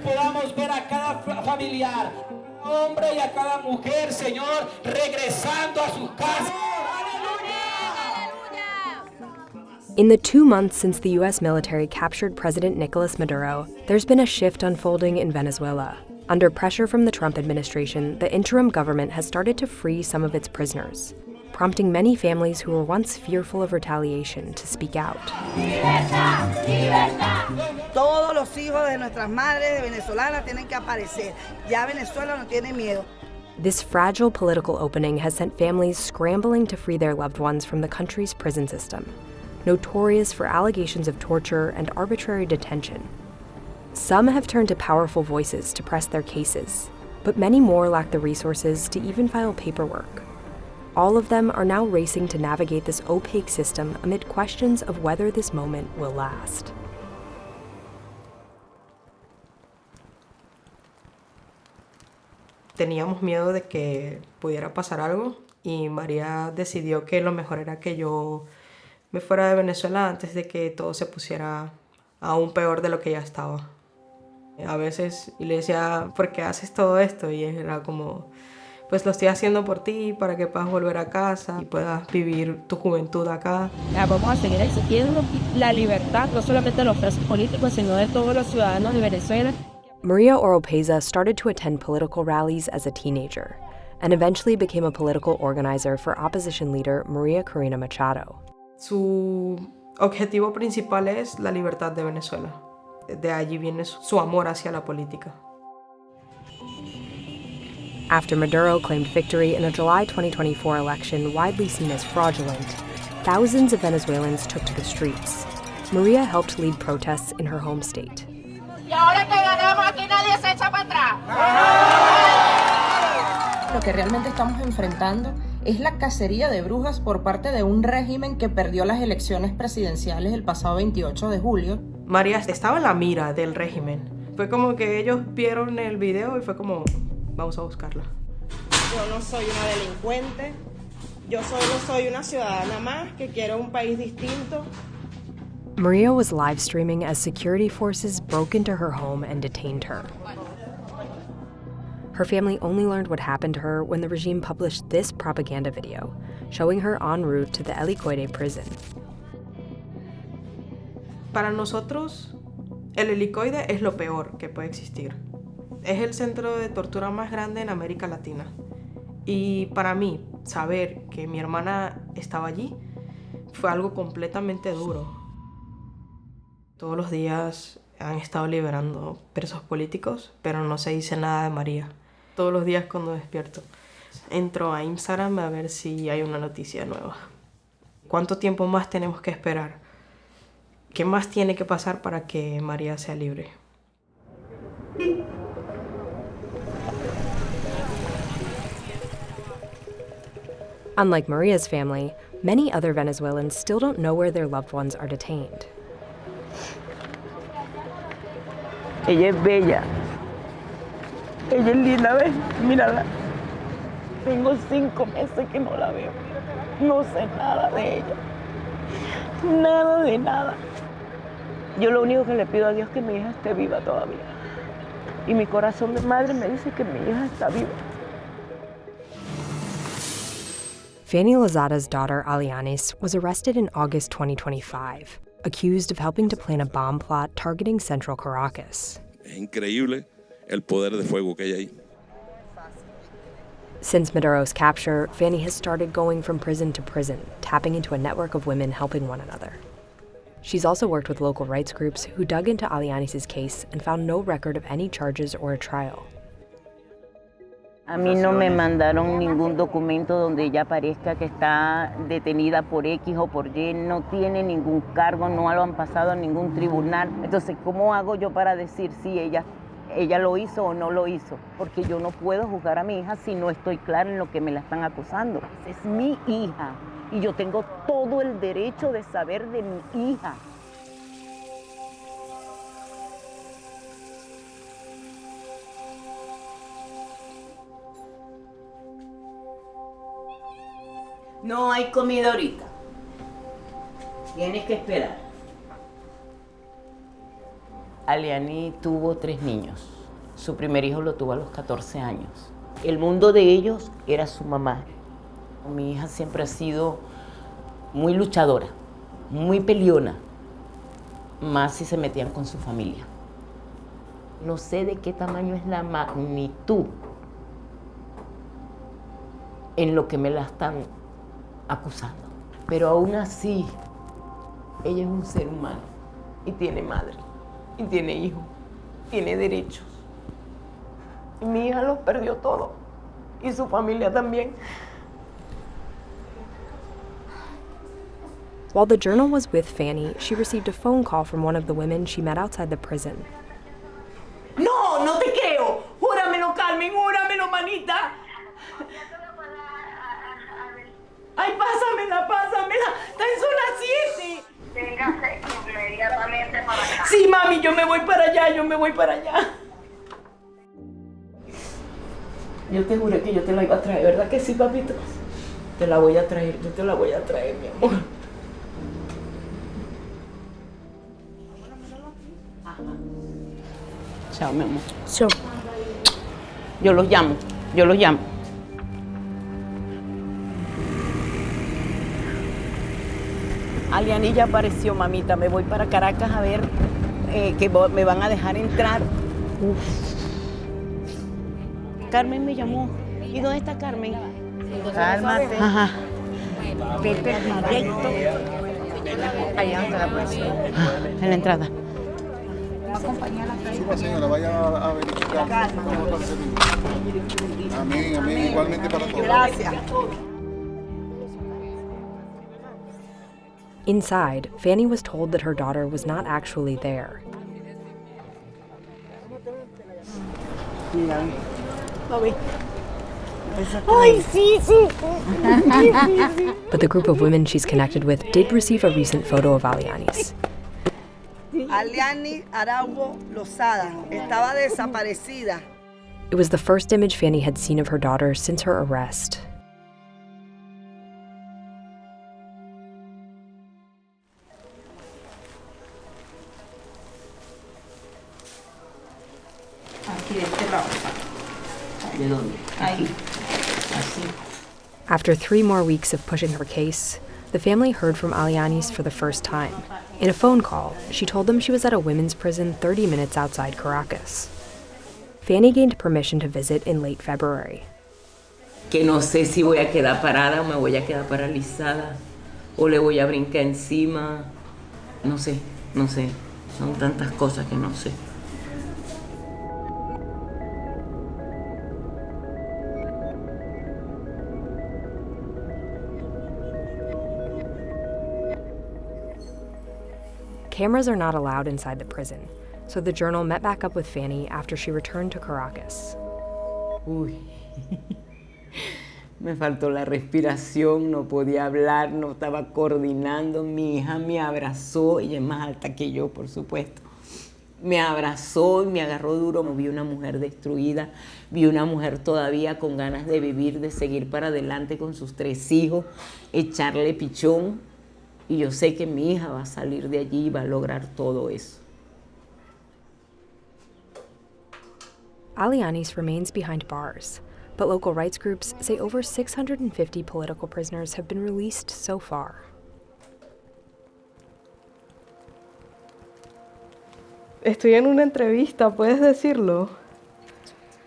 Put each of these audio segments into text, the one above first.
podamos ver a cada familiar, a cada hombre y a cada mujer, Señor, regresando a sus casas. In the 2 months since the U.S. military captured President Nicolas Maduro, there's been a shift unfolding in Venezuela. Under pressure from the Trump administration, the interim government has started to free some of its prisoners, prompting many families who were once fearful of retaliation to speak out. ¡Libertad! ¡Libertad! Todos los hijos de nuestras madres venezolanas tienen que aparecer. Ya Venezuela no tiene miedo. This fragile political opening has sent families scrambling to free their loved ones from the country's prison system, notorious for allegations of torture and arbitrary detention. Some have turned to powerful voices to press their cases, but many more lack the resources to even file paperwork. All of them are now racing to navigate this opaque system amid questions of whether this moment will last. Teníamos miedo de que pudiera pasar algo y María decidió que lo mejor era que yo me fuera de Venezuela antes de que todo se pusiera aún peor de lo que ya estaba. A veces le decía, ¿por qué haces todo esto? Y era como, pues lo estoy haciendo por ti, para que puedas volver a casa y puedas vivir tu juventud acá. Vamos a seguir exigiendo la libertad, no solamente de los presos políticos, sino de todos los ciudadanos de Venezuela. Maria Oropeza started to attend political rallies as a teenager and eventually became a political organizer for opposition leader Maria Corina Machado. Su objetivo principal es la libertad de Venezuela. De allí viene su amor hacia la política. After Maduro claimed victory in a July 2024 election widely seen as fraudulent, thousands of Venezuelans took to the streets. Maria helped lead protests in her home state. Y ahora que ganamos aquí nadie se echa para atrás. Lo que realmente estamos enfrentando es la cacería de brujas por parte de un régimen que perdió las elecciones presidenciales el pasado 28 de julio. María estaba en la mira del régimen. Fue como que ellos vieron el video y fue como, vamos a buscarla. Yo no soy una delincuente, yo solo soy una ciudadana más que quiere un país distinto. Maria was live streaming as security forces broke into her home and detained her. Her family only learned what happened to her when the regime published this propaganda video, showing her en route to the Helicoide prison. Para nosotros, el helicoide es lo peor que puede existir. Es el centro de tortura más grande en América Latina. Y para mí, saber que mi hermana estaba allí fue algo completamente duro. Todos los días han estado liberando presos políticos, pero no se dice nada de María. Todos los días cuando despierto, entro a Instagram a ver si hay una noticia nueva. ¿Cuánto tiempo más tenemos que esperar? ¿Qué más tiene que pasar para que María sea libre? Unlike Maria's family, many other Venezuelans still don't know where their loved ones are detained. Ella es bella. Ella es linda, ¿ves? Mírala. Tengo 5 meses que no la veo. No sé nada de ella. Nada de nada. Yo lo único que le pido a Dios es que mi hija esté viva todavía. Y mi corazón de madre me dice que mi hija está viva. Fanny Lozada's daughter, Alianis, was arrested in August 2025, accused of helping to plan a bomb plot targeting central Caracas. Es increíble el poder de fuego que hay ahí. Since Maduro's capture, Fanny has started going from prison to prison, tapping into a network of women helping one another. She's also worked with local rights groups who dug into Alianis' case and found no record of any charges or a trial. A mí no me mandaron ningún documento donde ella aparezca que está detenida por X o por Y, no tiene ningún cargo, no lo han pasado a ningún tribunal. Entonces, ¿cómo hago yo para decir si ella lo hizo o no lo hizo? Porque yo no puedo juzgar a mi hija si no estoy clara en lo que me la están acusando. Es mi hija y yo tengo todo el derecho de saber de mi hija. No hay comida ahorita. Tienes que esperar. Aliani tuvo 3 niños. Su primer hijo lo tuvo a los 14 años. El mundo de ellos era su mamá. Mi hija siempre ha sido muy luchadora, muy peleona, más si se metían con su familia. No sé de qué tamaño es la magnitud en lo que me la están acusando. Pero aún así, ella es un ser humano y tiene madre, y tiene hijo, tiene derechos. Y mi hija los perdió todo, y su familia también. While the journal was with Fanny, she received a phone call from one of the women she met outside the prison. No, no te creo. Júramelo, Carmen, júramelo, manita. Ay, pásamela. Está en zona 7. Véngase inmediatamente para acá. Sí, mami, yo me voy para allá. Yo te juré que yo te la iba a traer, ¿verdad que sí, papito? Te la voy a traer, yo te la voy a traer, mi amor. Chao, mi amor. Chao. Yo los llamo. Aliani ya apareció, mamita. Me voy para Caracas a ver que me van a dejar entrar. Carmen me llamó. ¿Y dónde está Carmen? Cálmate. Ajá. Vete directo. Allá donde la policía. En la entrada. Suba, señora, vaya a verificar cómo está el servicio. Amén, igualmente para todos. Gracias. Inside, Fanny was told that her daughter was not actually there. But the group of women she's connected with did receive a recent photo of Aliani's. Aliani Araujo Lozada estaba desaparecida. It was the first image Fanny had seen of her daughter since her arrest. Aquí de este lado. ¿De dónde? Ahí. Así. After 3 more weeks of pushing her case, the family heard from Aliani's for the first time. In a phone call, she told them she was at a women's prison 30 minutes outside Caracas. Fanny gained permission to visit in late February. Que no sé si voy a quedar parada o me voy a quedar paralizada o le voy a brincar encima. No sé. Son tantas cosas que no sé. Cameras are not allowed inside the prison, so the journal met back up with Fanny after she returned to Caracas. Uy, me faltó la respiración, no podía hablar, no estaba coordinando. Mi hija me abrazó, ella es más alta que yo, por supuesto. Me abrazó y me agarró duro. Vi una mujer destruida, vi una mujer todavía con ganas de vivir, de seguir para adelante con sus 3 hijos, echarle pichón. Y yo sé que mi hija va a salir de allí y va a lograr todo eso. Aliani's remains behind bars, but local rights groups say over 650 political prisoners have been released so far. Estoy en una entrevista, ¿puedes decirlo?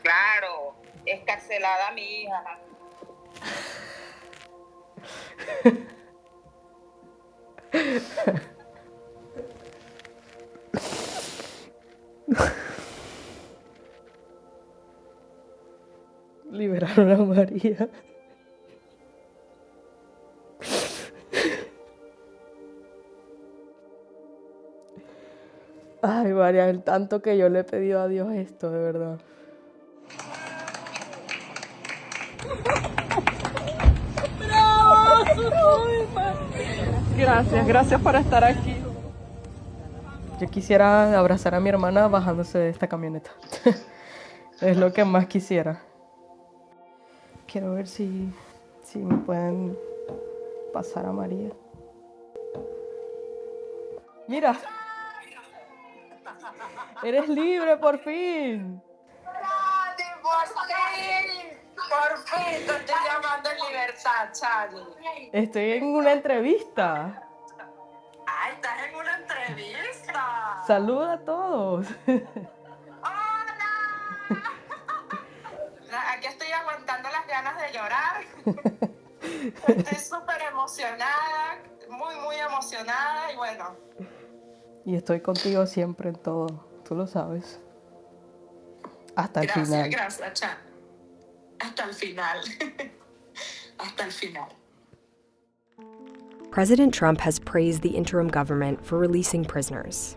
Claro, escarcelada mi hija. Liberaron a María. Ay, María, el tanto que yo le he pedido a Dios esto, de verdad. Gracias por estar aquí. Yo quisiera abrazar a mi hermana bajándose de esta camioneta. Es lo que más quisiera. Quiero ver si me pueden pasar a María. Mira. Eres libre por fin. Por fin te estoy llamando en libertad, Charlie. Estoy en una entrevista. Ay, estás en una entrevista. Saluda a todos. ¡Hola! Aquí estoy aguantando las ganas de llorar. Estoy súper emocionada, muy emocionada y bueno. Y estoy contigo siempre en todo, tú lo sabes. Hasta el final. Gracias, Chan. Hasta el final. Hasta el final. President Trump has praised the interim government for releasing prisoners.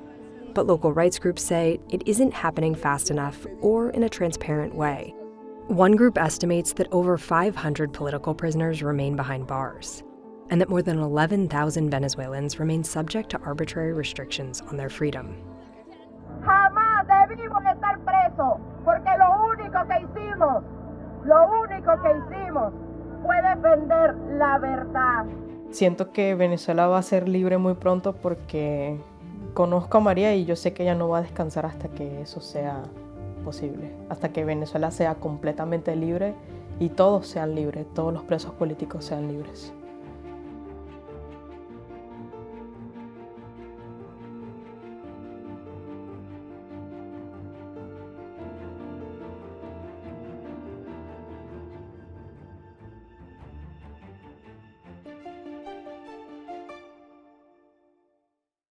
But local rights groups say it isn't happening fast enough or in a transparent way. One group estimates that over 500 political prisoners remain behind bars, and that more than 11,000 Venezuelans remain subject to arbitrary restrictions on their freedom. Jamás debimos estar presos, porque lo único que hicimos fue defender la verdad. Siento que Venezuela va a ser libre muy pronto porque conozco a María y yo sé que ella no va a descansar hasta que eso sea posible, hasta que Venezuela sea completamente libre y todos sean libres, todos los presos políticos sean libres.